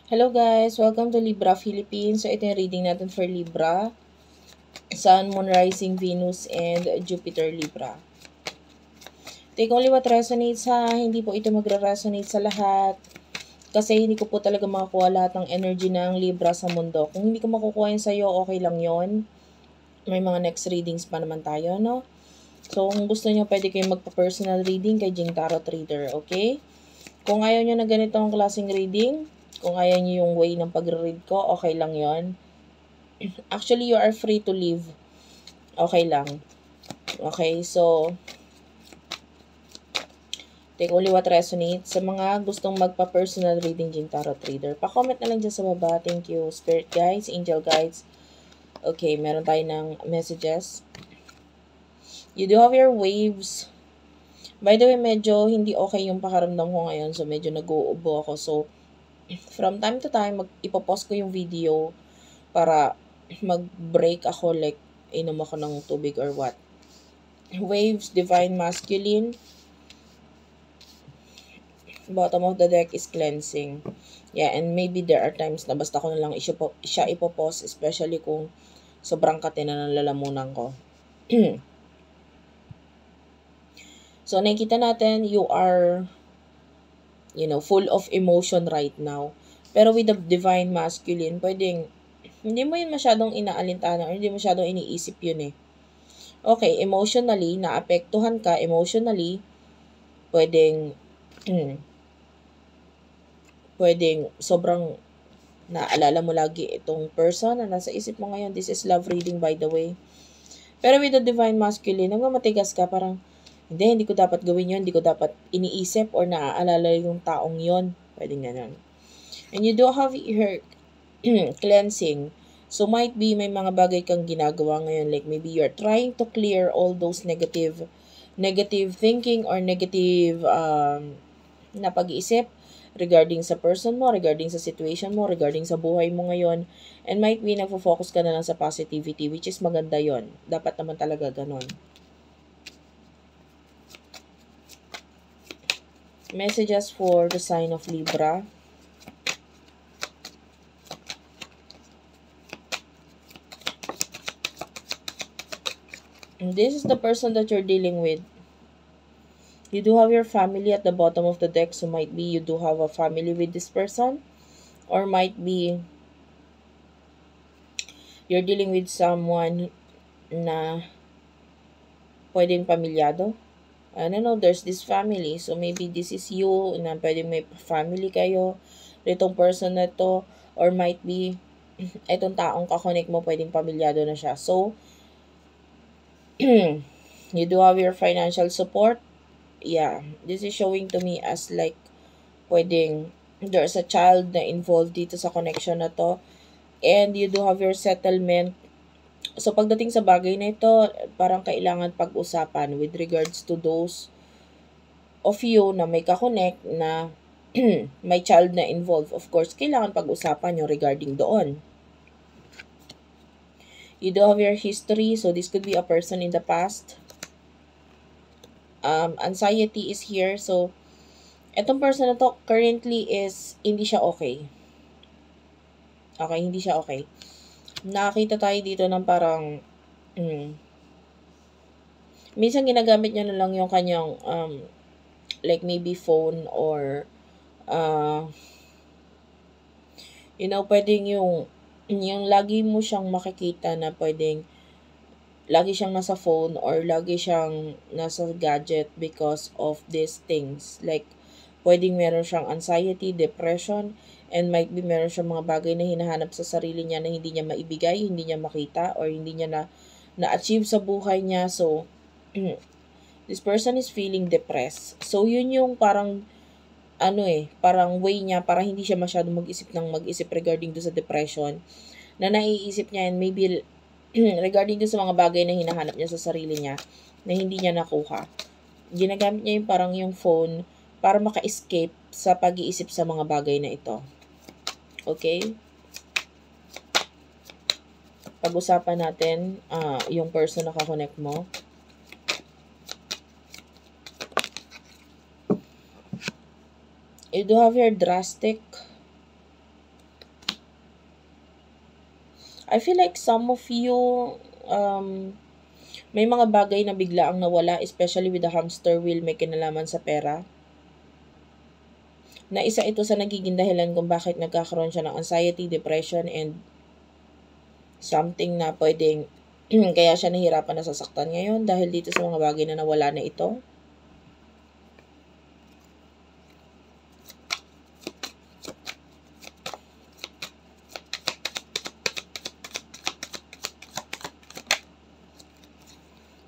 Hello guys! Welcome to Libra Philippines. So ito yung reading natin for Libra. Sun, Moon, Rising, Venus, and Jupiter Libra. Take only what resonates ha. Hindi po ito magre-resonate sa lahat. Kasi hindi ko po talaga makakuha lahat ng energy ng Libra sa mundo. Kung hindi ko makukuha yun sa'yo, okay lang yon. May mga next readings pa naman tayo, no? So kung gusto nyo, pwede kayong magpa-personal reading kay Jing Tarot Reader, okay? Kung ayaw nyo na ganitong klaseng reading, kung ayaw nyo yung way ng pagre-read ko, okay lang yon. Actually, you are free to leave. Okay lang. Okay, so, take only what resonates. Sa mga gustong magpa-personal reading din Tarot Reader, pa-comment na lang dyan sa baba. Thank you, Spirit Guides, Angel Guides. Okay, meron tayo ng messages. You do have your waves. By the way, medyo hindi okay yung pakaramdam ko ngayon. So, medyo nag-uubo ako. So, from time to time, ipopost ko yung video para mag-break ako, like, inom ako ng tubig or what. Waves, Divine Masculine. Bottom of the deck is cleansing. Yeah, and maybe there are times na basta ko na lang siya ipopost, especially kung sobrang kate na ng lalamunan ko. So, nakikita natin, you are, full of emotion right now. Pero with the Divine Masculine, pwedeng, hindi mo yun masyadong inaalintana or hindi masyadong iniisip yun eh. Okay, emotionally, naapektuhan ka emotionally, pwedeng, pwedeng sobrang naalala mo lagi itong person na nasa isip mo ngayon. This is love reading, by the way. Pero with the Divine Masculine, matigas ka, parang, hindi ko dapat gawin yun, hindi ko dapat iniisip or naaalala yung taong yon. Pwedeng ganun. And you do have your cleansing. So, might be may mga bagay kang ginagawa ngayon. Like, maybe you're trying to clear all those negative thinking or negative na pag-iisip regarding sa person mo, regarding sa situation mo, regarding sa buhay mo ngayon. And might be nagfo-focus ka na lang sa positivity, which is maganda yon. Dapat naman talaga ganon. Messages for the sign of Libra. And this is the person that you're dealing with. You do have your family at the bottom of the deck, so might be you do have a family with this person, or might be you're dealing with someone na pwedeng pamilyado. I don't know, there's this family, so maybe this is you, na pwedeng may family kayo, itong person na to, or might be itong taong kakonek mo, pwedeng pamilyado na siya. So, you do have your financial support. Yeah, this is showing to me as like pwedeng there's a child na involved dito sa connection na to, and you do have your settlement. So pagdating sa bagay na ito, parang kailangan pag-usapan with regards to those of you na may kakonect na may child na involved. Of course, kailangan pag-usapan yung regarding doon. You do have your history, so this could be a person in the past. Anxiety is here, so etong person na to currently is hindi siya okay. Okay, hindi siya okay. Nakakita tayo dito ng parang minsan ginagamit niya na lang yung kanyang like maybe phone or pwedeng yung lagi mo siyang makikita na pwedeng lagi siyang nasa phone or lagi siyang nasa gadget because of these things. Like, pwedeng meron siyang anxiety, depression, and might be meron siyang mga bagay na hinahanap sa sarili niya na hindi niya maibigay, hindi niya makita, or hindi niya na-achieve sa buhay niya. So, this person is feeling depressed. So, yun yung parang, parang way niya, para hindi siya masyadong mag-isip regarding do sa depression, na naiisip niya, and maybe regarding sa mga bagay na hinahanap niya sa sarili niya na hindi niya nakuha. Ginagamit niya yung parang yung phone para maka-escape sa pag-iisip sa mga bagay na ito. Okay? Pag-usapan natin yung person na kakonect mo. You do have your drastic. I feel like some of you, may mga bagay na bigla ang nawala, especially with the hamster wheel, may kinalaman sa pera. Na isa ito sa nagiging dahilan kung bakit nagkakaroon siya ng anxiety, depression, and something na pwedeng kaya siya nahirapan na sasaktan ngayon dahil dito sa mga bagay na nawala na ito.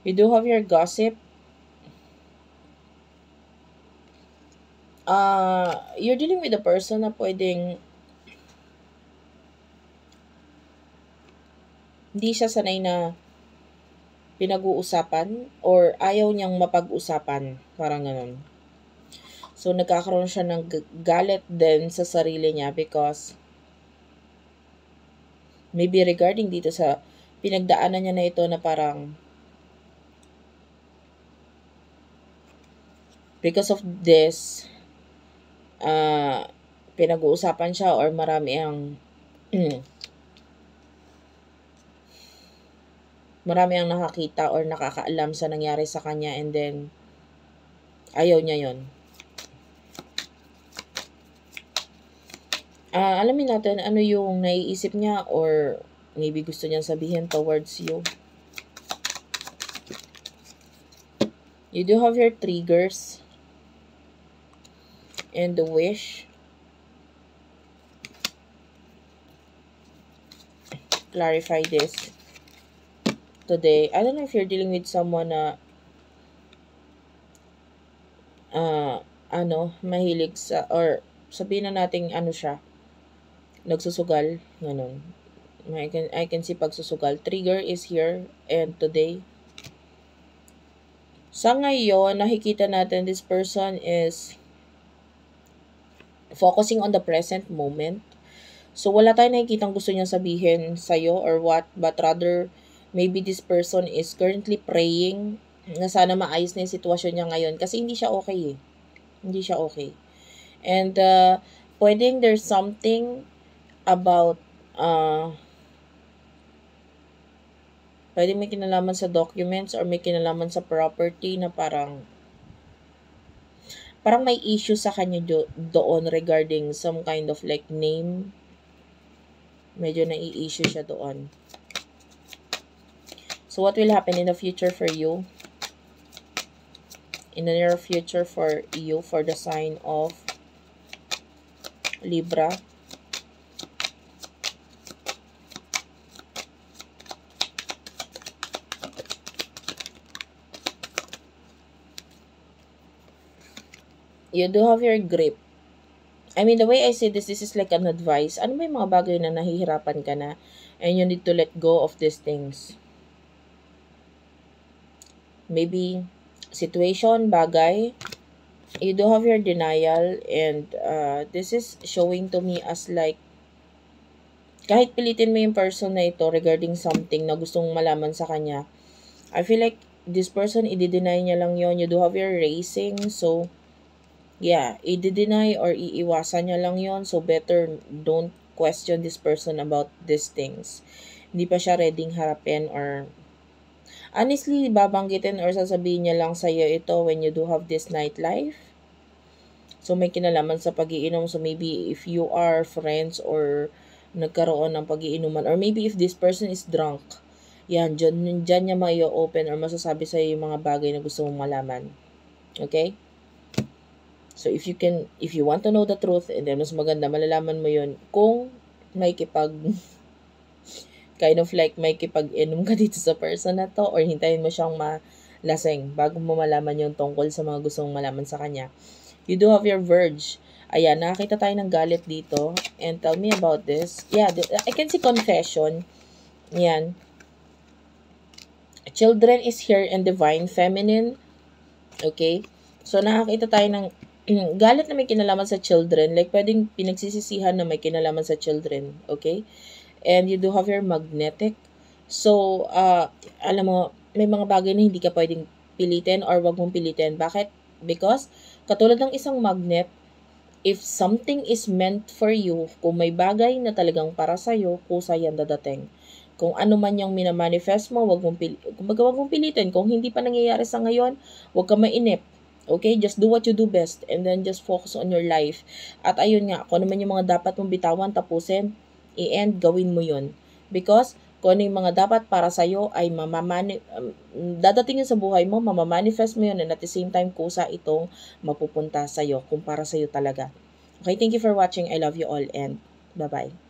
You do have your gossip. You're dealing with a person na pwedeng hindi siya sanay na pinag-uusapan or ayaw niyang mapag-usapan. Parang ganun. So, nagkakaroon siya ng galit din sa sarili niya because maybe regarding dito sa pinagdaanan niya na ito na parang because of this, pinag-uusapan siya or marami ang marami ang nakakita or nakakaalam sa nangyari sa kanya and then ayaw niya yon. Alamin natin ano yung naiisip niya or maybe gusto niyang sabihin towards you. You do have your triggers and the wish. Clarify this today. I don't know if you're dealing with someone na mahilig sa, or sabihin na natin siya, nagsusugal, ganun. I can see pagsusugal. Trigger is here and today. Sa ngayon, nakikita natin this person is focusing on the present moment. So, wala tayong nakikitang gusto niyang sabihin sa'yo or what, but rather, maybe this person is currently praying na sana maayos na yung sitwasyon niya ngayon kasi hindi siya okay eh. Hindi siya okay. And, pwedeng there's something about, pwedeng may kinalaman sa documents or may kinalaman sa property na parang may issue sa kanya doon regarding some kind of like name. Medyo nai-issue siya doon. So, what will happen in the future for you? In the near future for you, for the sign of Libra. You do have your grip. I mean, the way I say this is like an advice. Ano ba yung mga bagay na nahihirapan ka na and you need to let go of these things? Maybe situation, bagay. You do have your denial and this is showing to me as like kahit pilitin mo yung person na ito regarding something na gustong malaman sa kanya, I feel like this person, i-deny niya lang yon. You do have your racing, so yeah, i-deny or iiwasan niya lang yon. So better don't question this person about these things. Hindi pa siya ready harapin or honestly, babanggitin or sasabihin niya lang sa'yo ito when you do have this nightlife. So, may kinalaman sa pag-iinom. So, maybe if you are friends or nagkaroon ng pag-iinuman or maybe if this person is drunk, yan, dyan niya mai-open or masasabi sa'yo yung mga bagay na gusto mong malaman. Okay? So, if you want to know the truth, and then mas maganda, malalaman mo yun kung may kind of like may kipag-inom ka dito sa person na to or hintayin mo siyang malaseng bago mo malaman yung tungkol sa mga gusto mong malaman sa kanya. You do have your verge. Ayan, nakakita tayo ng galit dito. And tell me about this. Yeah, I can see confession. Yan. Children is here and divine feminine. Okay? So, nakakita tayo ng galit na may kinalaman sa children. Like, pwedeng pinagsisisihan na may kinalaman sa children. Okay? And you do have your magnetic. So, alam mo, may mga bagay na hindi ka pwedeng pilitin or wag mong pilitin. Bakit? Because, katulad ng isang magnet, if something is meant for you, kung may bagay na talagang para sa'yo, kusa yan dadating. Kung ano man yung minamanifest mo, wag mong pilitin. Kung hindi pa nangyayari sa ngayon, wag ka mainip. Okay? Just do what you do best and then just focus on your life. At ayun nga, kung ano man yung mga dapat mong bitawan, tapusin, i-end, gawin mo yun. Because, kung ano yung mga dapat para sa'yo ay dadating yun sa buhay mo, mamamanifest mo yun, and at the same time, kusa itong mapupunta sa'yo kung para sa'yo talaga. Okay, thank you for watching. I love you all and bye-bye.